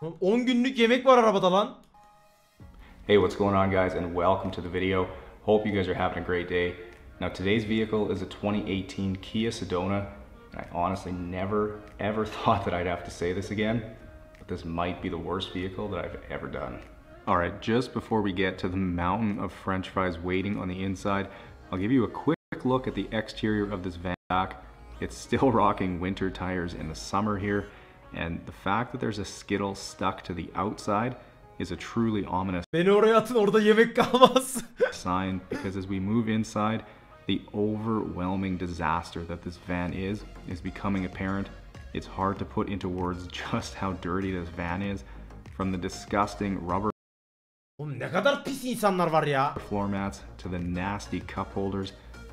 10 günlük yemek var arabada lan. Hey, what's going on, guys, and welcome to the video. Hope you guys are having a great day. Now, today's vehicle is a 2018 Kia Sedona. I honestly never ever thought that I'd have to say this again, but this might be the worst vehicle that I've ever done. Alright, just before we get to the mountain of french fries waiting on the inside, I'll give you a quick look at the exterior of this van back. It's still rocking winter tires in the summer here, and the fact that there's a skittle stuck to the outside is a truly ominous Beni oraya atın, orada yemek kalmaz. sign, because as we move inside, the overwhelming disaster that this van is becoming apparent. It's hard to put into words just how dirty this van is, from the disgusting rubber Oğlum ne kadar pis insanlar var ya. floor mats to the nasty cup holders,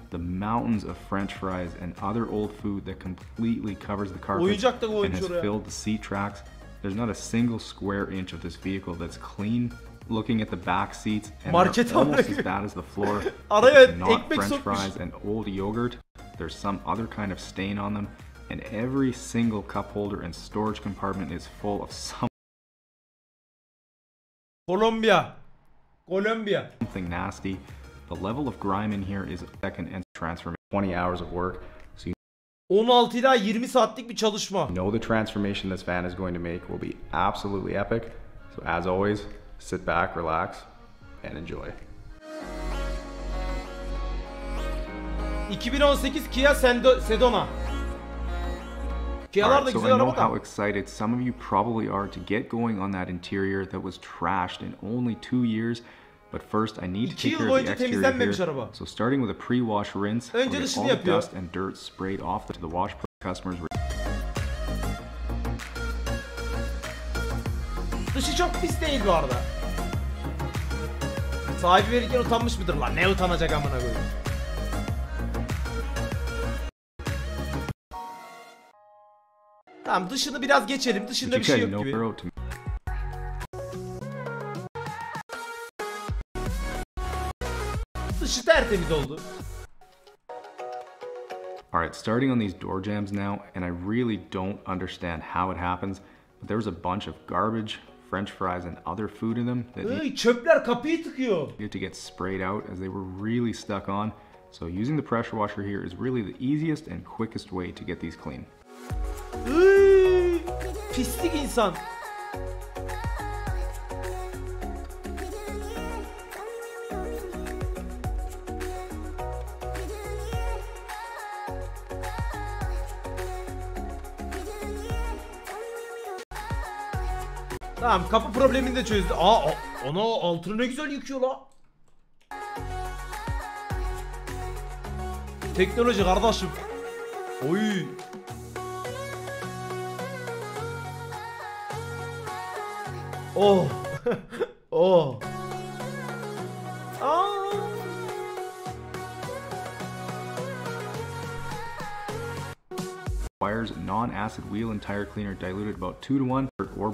the mountains of french fries and other old food that completely covers the carpet Oyuncak da and koymuş has oraya. filled the seat tracks. There's not a single square inch of this vehicle that's clean. Looking at the back seats, and Market they're almost olarak. as bad as the floor. Araya It's not ekmek french sokmuş. fries and old yogurt. There's some other kind of stain on them, and every single cup holder and storage compartment is full of Kolombiya. something nasty. The level of grime in here is second and transformation. 20 hours of work, so 16 ila 20 saatlik bir çalışma. you know the transformation this van is going to make will be absolutely epic. So as always, sit back, relax, and enjoy. 2018 Kia Sedona. Kia'lar da Alright, so güzel I know araba how da. excited some of you probably are to get going on that interior that was trashed in only 2 years. But first, I need to 2 take yıl care of the boyunca exterior temizlenmemiş here. araba. So starting with a pre-wash rinse, Önce we'll get dışını all the yapıyor. dust and dirt sprayed off to the wash customers. Dışı çok pis değil bu arada. Sahibi verirken utanmış mıdır lan? Ne utanacak amına koyayım. Tamam, dışını biraz geçelim. Dışında You bir şey guys yok know gibi. bro, to Dışı tertemiz oldu. Alright, starting on these door jambs now, and I really don't understand how it happens, but there was a bunch of garbage, french fries, and other food in them that Iy, çöpler kapıyı tıkıyor. needed to get sprayed out as they were really stuck on. So using the pressure washer here is really the easiest and quickest way to get these clean. Iy, pislik insan. Tamam, kapı problemini de çözdü. Ona altını ne güzel yıkıyor la. Teknoloji kardeşim. Oy. Oh. Oh. Aa. Wires non-acid wheel and tire cleaner diluted about 2 to 1 or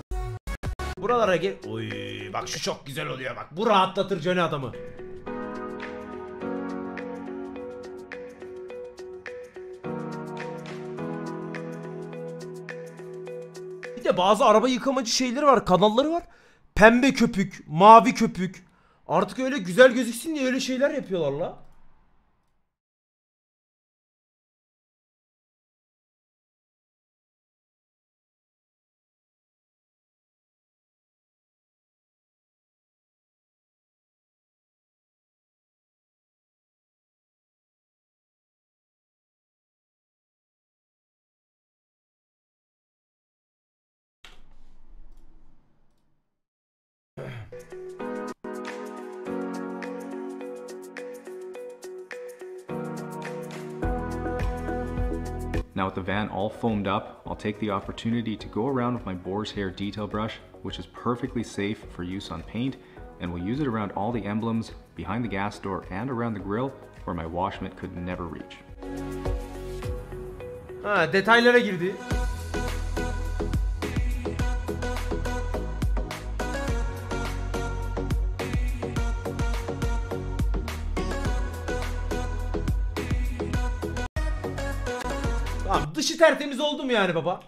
Buralara gel. Oy, bak şu çok güzel oluyor bak. Bu rahatlatır Johnny adamı. Bir de bazı araba yıkamacı şeyleri var, kanalları var. Pembe köpük, mavi köpük. Artık öyle güzel gözüksün diye öyle şeyler yapıyorlar la. Now with the van all foamed up, I'll take the opportunity to go around with my boar's hair detail brush, which is perfectly safe for use on paint, and we'll use it around all the emblems, behind the gas door, and around the grille, where my wash mitt could never reach. Ha, detaylara girdi. Tamam, dışı tertemiz oldu mu yani baba?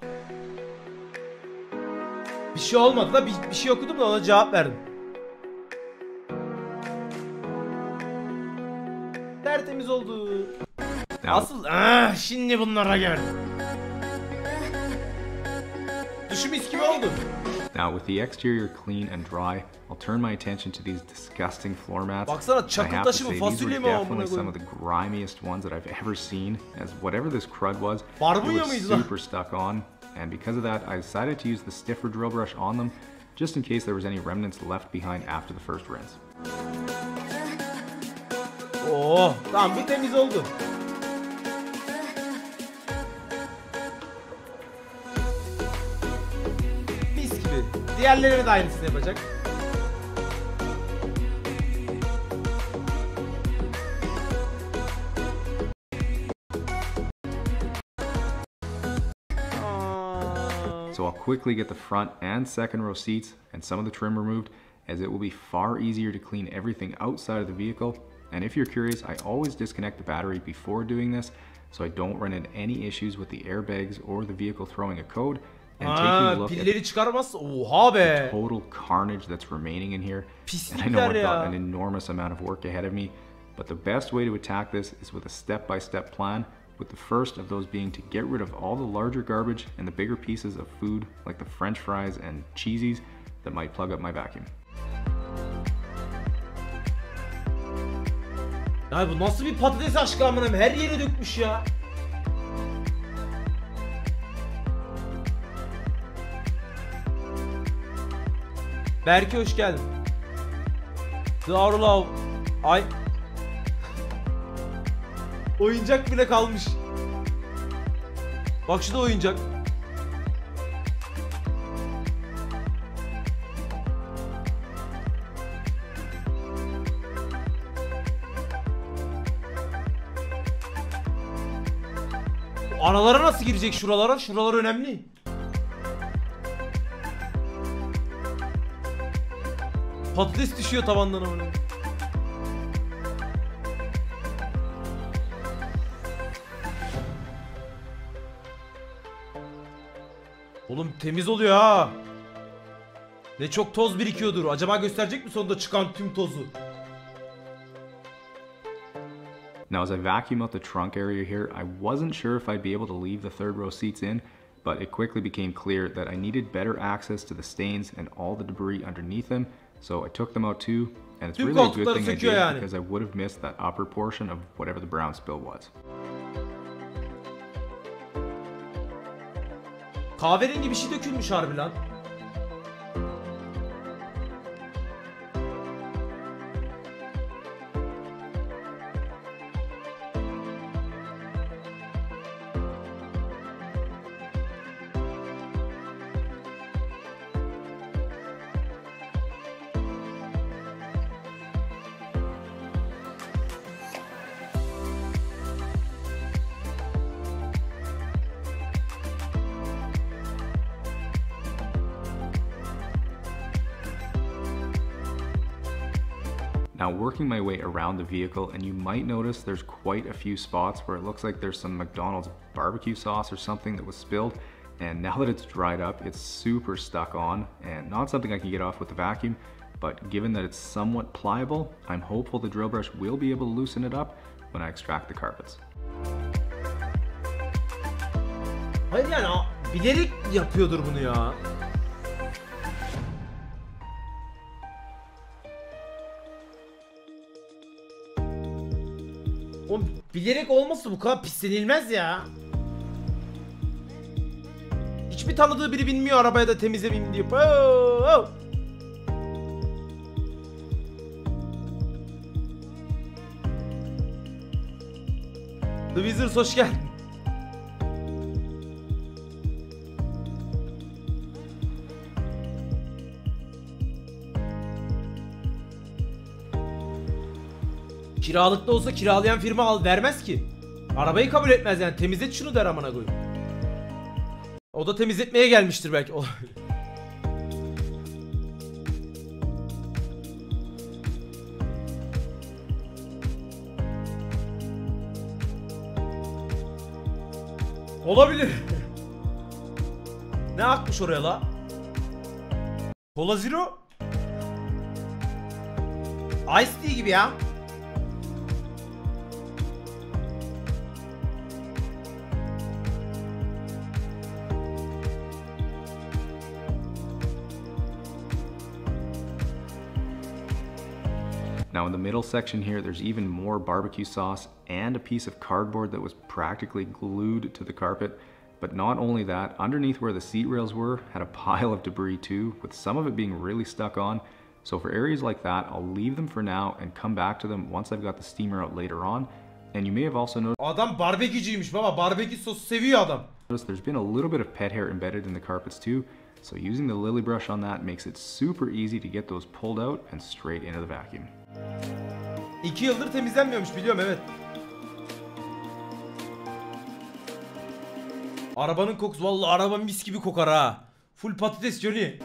Bir şey olmadı da bir şey okudum da ona cevap verdim. Tertemiz oldu. Asıl şimdi bunlara gel. Dışı mis gibi oldu. Now with the exterior clean and dry, I'll turn my attention to these disgusting floor mats. Baksana çakıl taşı mı fasulye mi definitely some of the grimiest ones that I've ever seen, as whatever this crud was, it was super stuck on, and because of that I decided to use the stiffer drill brush on them, just in case there was any remnants left behind after the first rinse. Oh, tamam bu temiz oldu. Diğerleri de aynısını yapacak. So I'll quickly get the front and second row seats and some of the trim removed, as it will be far easier to clean everything outside of the vehicle. And if you're curious, I always disconnect the battery before doing this, so I don't run into any issues with the airbags or the vehicle throwing a code. And taking a look at the total carnage that's remaining in here. And I know I've got an enormous amount of work ahead of me, but the best way to attack this is with a step-by-step plan, with the first of those being to get rid of all the larger garbage and the bigger pieces of food like the French fries and cheesies that might plug up my vacuum. Ya bu nasıl bir patates aşkı amınım, her yere dökmüş ya. Berke hoş geldin. Darulav. Ay. Oyuncak bile kalmış. Bak şu da oyuncak. Aralara nasıl girecek şuralara? Şuralar önemli. Patates düşüyor tavandan ama. Oğlum temiz oluyor ha. Ne çok toz birikiyordur. Acaba gösterecek mi sonunda çıkan tüm tozu? Now as I vacuum out the trunk area here, I wasn't sure if I'd be able to leave the third row seats in, but it quickly became clear that I needed better access to the stains and all the debris underneath them. So I took them out too, and it's really a good thing I did because I would have missed that upper portion of whatever the brown spill was. Kahverengi bir şey dökülmüş harbi lan. Now working my way around the vehicle, and you might notice there's quite a few spots where it looks like there's some McDonald's barbecue sauce or something that was spilled, and now that it's dried up, it's super stuck on and not something I can get off with the vacuum, but given that it's somewhat pliable, I'm hopeful the drill brush will be able to loosen it up when I extract the carpets. Hayır yani bilerek yapıyordur bunu ya. Oğlum bilerek olmasa bu kadar pislenilmez ya. Hiçbir tanıdığı biri binmiyor arabaya da temizlemeyeyim diye. Oh, oh. The Wizards hoş geldin. Kiralıkta olsa kiralayan firma vermez ki. Arabayı kabul etmez yani, temizlet şunu der amına koyayım. O da temizletmeye gelmiştir belki. Olabilir. Ne akmış oraya la? Cola Zero Ice Tea gibi ya. Now in the middle section here, there's even more barbecue sauce and a piece of cardboard that was practically glued to the carpet. But not only that, underneath where the seat rails were had a pile of debris too, with some of it being really stuck on. So for areas like that, I'll leave them for now and come back to them once I've got the steamer out later on. And you may have also noticed Adam barbekücüymüş baba. Barbekü sosu seviyor adam. there's been a little bit of pet hair embedded in the carpets too. So using the lily brush on that makes it super easy to get those pulled out and straight into the vacuum. 2 yıldır temizlenmiyormuş, biliyorum, evet. Arabanın kokusu, vallahi araba mis gibi kokar ha. Full patates Johnny.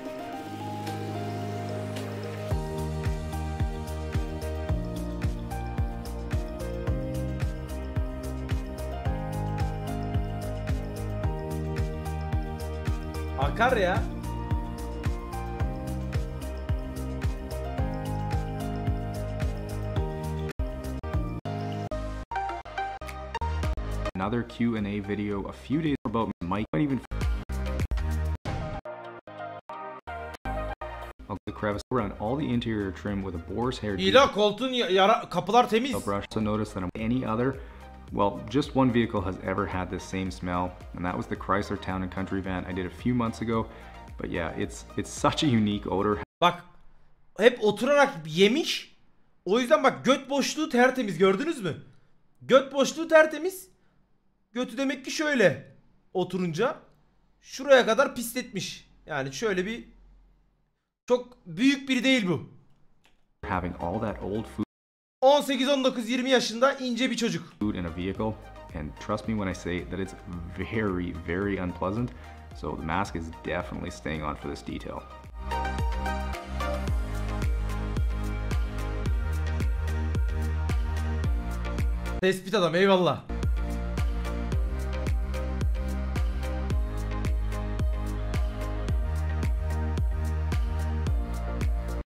Akar ya. Another Q&A video a few days about might even the crevice around all the interior trim with a boar's hair İla koltuğun kapılar temiz. brush. So notice that any other, well, just one vehicle has ever had this same smell, and that was the Chrysler Town and Country van I did a few months ago. But yeah, it's such a unique odor. Bak, hep oturarak yemiş. O yüzden bak, göt boşluğu tertemiz, gördünüz mü? Göt boşluğu tertemiz. Götü demek ki şöyle oturunca şuraya kadar pisletmiş. Yani şöyle bir, çok büyük biri değil bu. Having all that old food 18, 19, 20 yaşında ince bir çocuk. in a vehicle, and trust me when I say that it's very, very unpleasant. So the mask is definitely staying on for this detail. Tespit adam, eyvallah.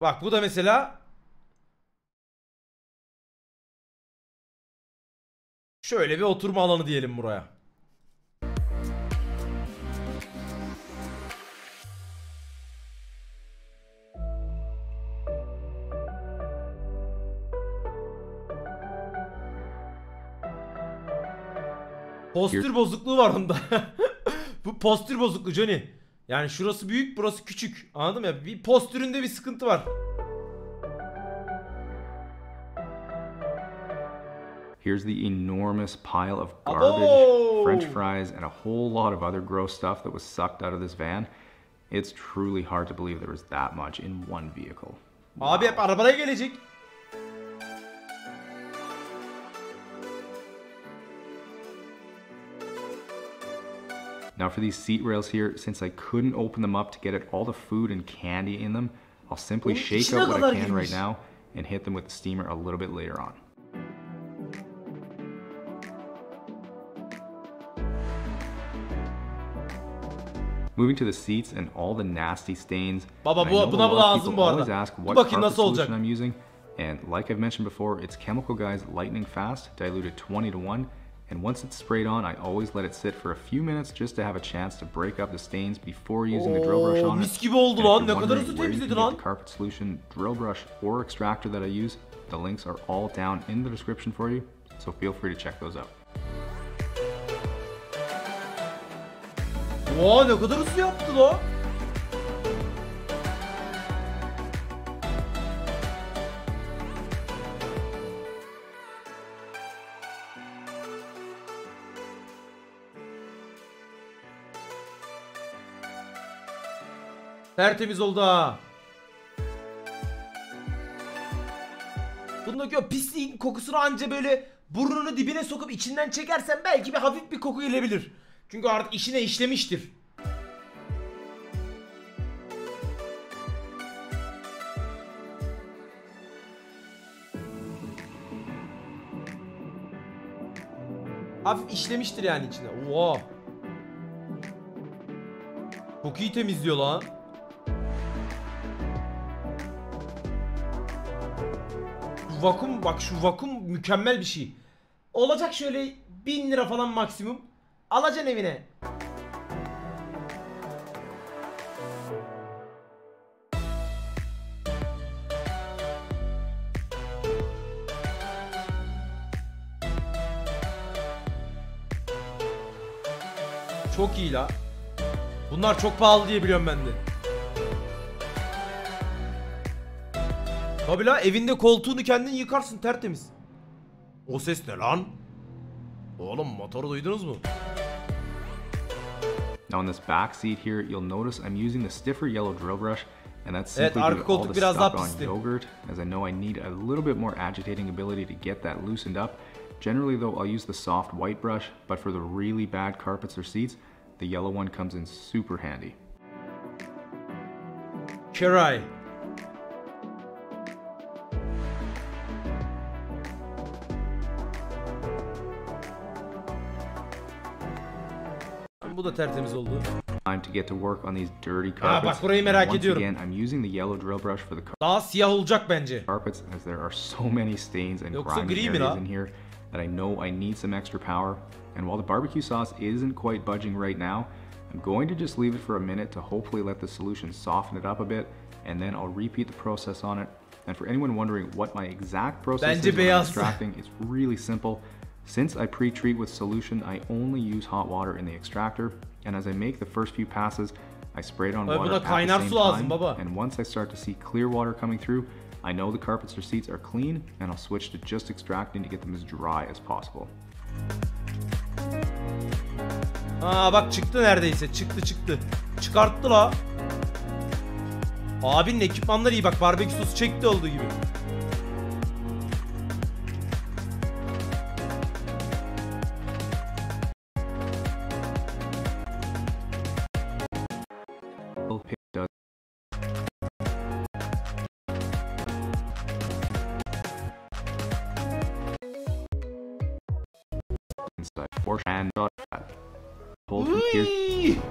Bak bu da mesela şöyle bir oturma alanı diyelim buraya. Postür bozukluğu var onda. Bu postür bozukluğu Johnny. Yani şurası büyük, burası küçük. Anladın mı? Bir postüründe bir sıkıntı var. Here's the enormous pile of garbage, French fries, and a whole lot of other gross stuff that was sucked out of this van. It's truly hard to believe there was that much in one vehicle. Abi hep arabaya gelecek. Now for these seat rails here, since I couldn't open them up to get at all the food and candy in them, I'll simply shake out what I can right now and hit them with the steamer a little bit later on. Moving to the seats and all the nasty stains. Baba buna lazım bu arada. Ask what bakayım carpet nasıl olacak. solution I'm using, and like I've mentioned before, it's Chemical Guy's lightning fast, diluted 20 to 1. And once it's sprayed on, I always let it sit for a few minutes just to have a chance to break up the stains before using the drill brush on it. Mis gibi oldu lan. Ne kadar hızlı temizledi lan. The carpet solution, drill brush, or extractor that I use, the links are all down in the description for you, so feel free to check those out. Oha, ne kadar hızlı yaptı lan. Tertemiz oldu ha. Bundaki o pisliğin kokusunu anca böyle burnunu dibine sokup içinden çekersen belki bir hafif bir koku gelebilir. Çünkü artık işine işlemiştir. Hafif işlemiştir yani içine. Oha. Çok iyi temizliyor lan. şu vakum, bak şu vakum mükemmel bir şey. Olacak şöyle 1000 lira falan maksimum. Alacaksın evine. Çok iyi la. Bunlar çok pahalı diye biliyorum ben de. Tabi la, evinde koltuğunu kendin yıkarsın tertemiz. O ses ne lan? Oğlum motoru duydunuz mu? Now in this back seat here, you'll notice I'm using the stiffer yellow drill brush, and that's Evet, simply due arka to all koltuk the biraz daha stuck on pisti. yogurt, as I know I need a little bit more agitating ability to get that loosened up. Generally though, I'll use the soft white brush, but for the really bad carpets or seats, the yellow one comes in super handy. Keray. Bu da tertemiz oldu. Time to get to work on these dirty Aa, carpets. bak burayı merak Once ediyorum. again, I'm using the yellow drill brush for the Daha siyah olacak bence. carpets, as there are so many stains and Yoksa grimy gri mi areas la? in here that I know I need some extra power. And while the barbecue sauce isn't quite budging right now, I'm going to just leave it for a minute to hopefully let the solution soften it up a bit, and then I'll repeat the process on it. And for anyone wondering what my exact process Bence is when I'm beyaz. extracting, it's really simple. Since I pre-treat with solution, I only use hot water in the extractor, and as I make the first few passes, I spray it on Ay, water buna at the kaynar same su lazım time, baba. and once I start to see clear water coming through, I know the carpets or seats are clean, and I'll switch to just extracting to get them as dry as possible. Aa bak çıktı neredeyse. Çıktı. Çıkarttı la. Abinin ekipmanları iyi bak. Barbekü sosu çekti olduğu gibi. Inside portion and dot fat. Pulled from here.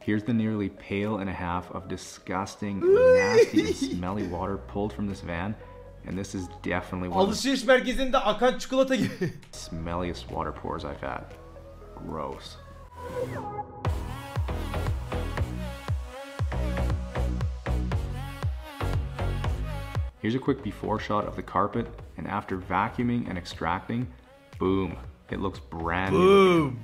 Here's the nearly pail and a half of disgusting, nasty, and smelly water pulled from this van, and this is definitely one of the Alışveriş merkezinde akan çikolata gibi. smelliest water pours I've had. Gross. Here's a quick before shot of the carpet, and after vacuuming and extracting, boom, it looks brand new. Boom.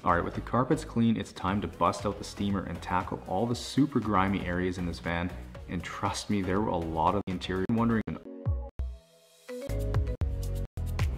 Alright, with the carpets clean, it's time to bust out the steamer and tackle all the super grimy areas in this van, and trust me, there were a lot of the interior. I'm wondering,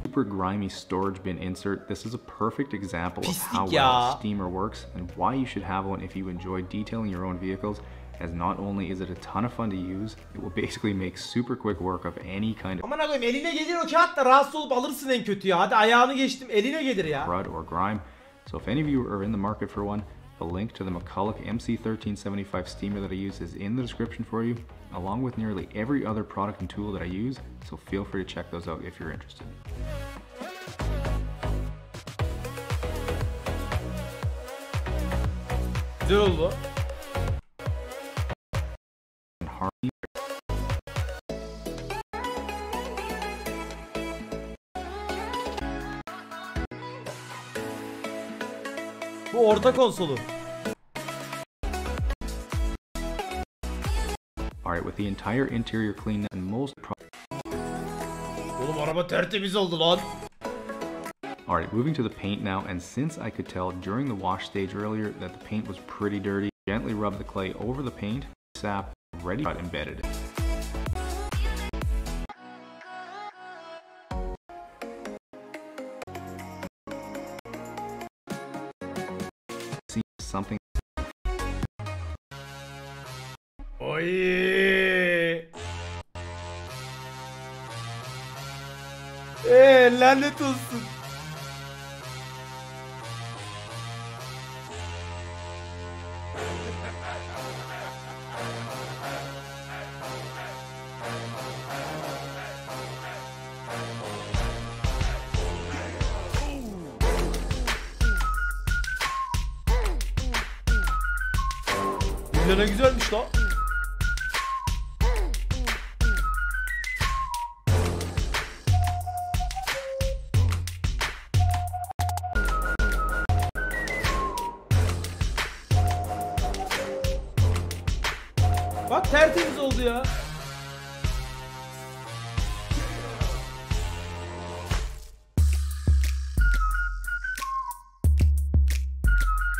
super grimy storage bin insert. This is a perfect example of how Pislik well ya. a steamer works and why you should have one if you enjoy detailing your own vehicles, as not only is it a ton of fun to use, it will basically make super quick work of any kind of Aman koyayım, eline gelir o kağıt da rahatsız olup alırsın en kötü ya. Hadi ayağını geçtim, eline gelir ya. crud or grime. So if any of you are in the market for one, the link to the McCulloch MC1375 steamer that I use is in the description for you, along with nearly every other product and tool that I use, so feel free to check those out if you're interested. Güzel oldu. And harmony. Bu orta konsolu. Alright, with the entire interior clean and most Oğlum araba tertemiz oldu lan. Alright, moving to the paint now, and since I could tell during the wash stage earlier that the paint was pretty dirty, gently rub the clay over the paint, sap, ready cut embedded. See something Oy. Lanet olsun. Mobilya ne güzelmiş la. Bak tertemiz oldu ya.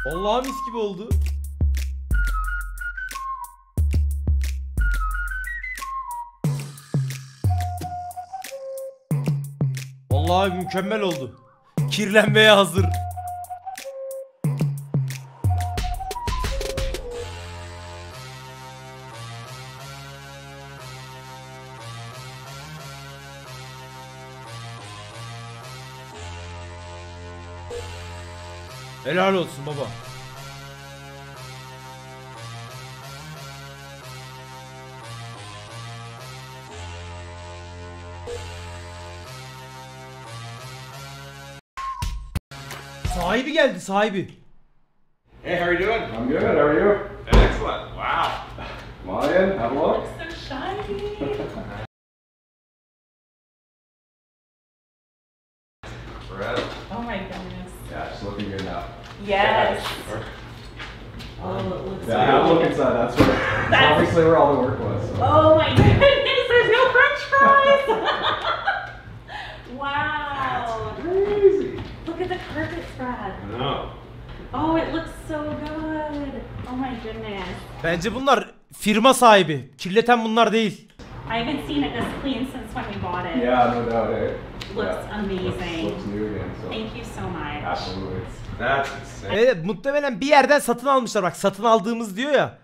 Vallahi mis gibi oldu. Vallahi mükemmel oldu. Kirlenmeye hazır. Helal olsun baba. Sahibi geldi, sahibi. Hey, how are you doing? I'm good, how are you? Excellent. Wow. Come on in, have a look. So shiny. Incredible. Oh my goodness. Yeah, it's looking good now. Yes. Oh, it looks Yeah, have a look inside, that's obviously where all the work was. So. Oh my goodness, there's no french fries. Wow. Crazy. Look at the carpet spread. No. Oh, it looks so good. Oh my goodness. Bence bunlar firma sahibi. Kirleten bunlar değil. I haven't seen it this clean since when we bought it. Yeah, no doubt, eh? Looks amazing. Looks new again, so. Thank you so much. Absolutely. That's insane. Evet, muhtemelen bir yerden satın almışlar. Bak satın aldığımız diyor ya.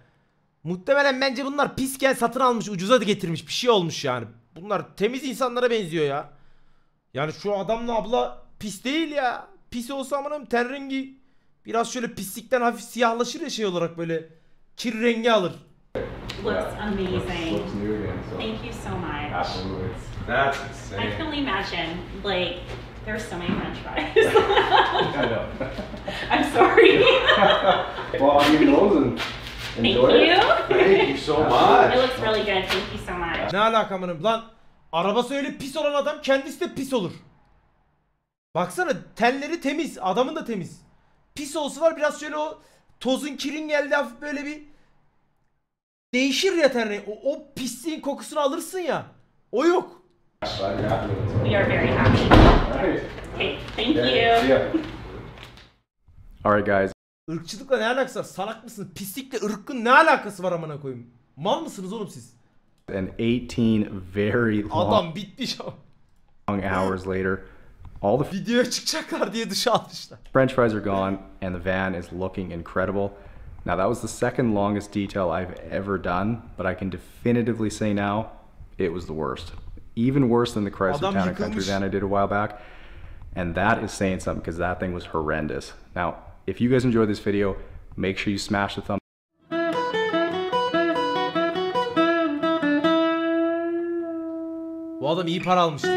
Muhtemelen bence bunlar pisken satın almış, ucuza da getirmiş. Bir şey olmuş yani. Bunlar temiz insanlara benziyor ya. Yani şu adamla abla pis değil ya. Pis olsa amanım ten rengi biraz şöyle pislikten hafif siyahlaşır ya şey olarak böyle kir rengi alır. Looks amazing. Looks new again, so. Thank you so much. Absolutely. That's I insane. can only imagine, like, there's so many french fries. I know. I'm sorry. Well, I'll give you those and Thank enjoy you. it. Thank you so It much. looks really good. Thank you so much. Ne alaka amanım lan, arabası öyle pis olan adam kendisi de pis olur. Baksana tenleri temiz, adamın da temiz. Pis olsalar biraz şöyle o tozun kirin geldi hafif böyle bir değişir ya ten rengi. O pisliğin kokusunu alırsın ya. O yok. Glad you're happy with it. We are very happy. Alright. Okay, thank Yeah, see you. ya. Alright guys. Irkçılıkla ne alakası var? Salak mısın? Pislikle ırkın ne alakası var amına koyayım? Mal mısınız oğlum siz? And 18 very Adam bitmiş ama. long hours later, all the Videoya çıkacaklar diye dışa atmışlar. French fries are gone and the van is looking incredible. Now that was the second longest detail I've ever done, but I can definitively say now it was the worst. Even worse than the Chrysler Adam Town and Country yıkılmış. van I did a while back. And that is saying something because that thing was horrendous. Now, if you guys enjoyed this video, make sure you smash the thumbs Bu adam iyi para almıştır.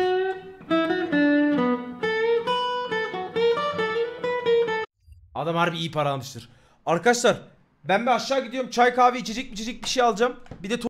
Adam harbi iyi para almıştır. Arkadaşlar ben bir aşağı gidiyorum, çay kahve içecek bir şey alacağım. Bir de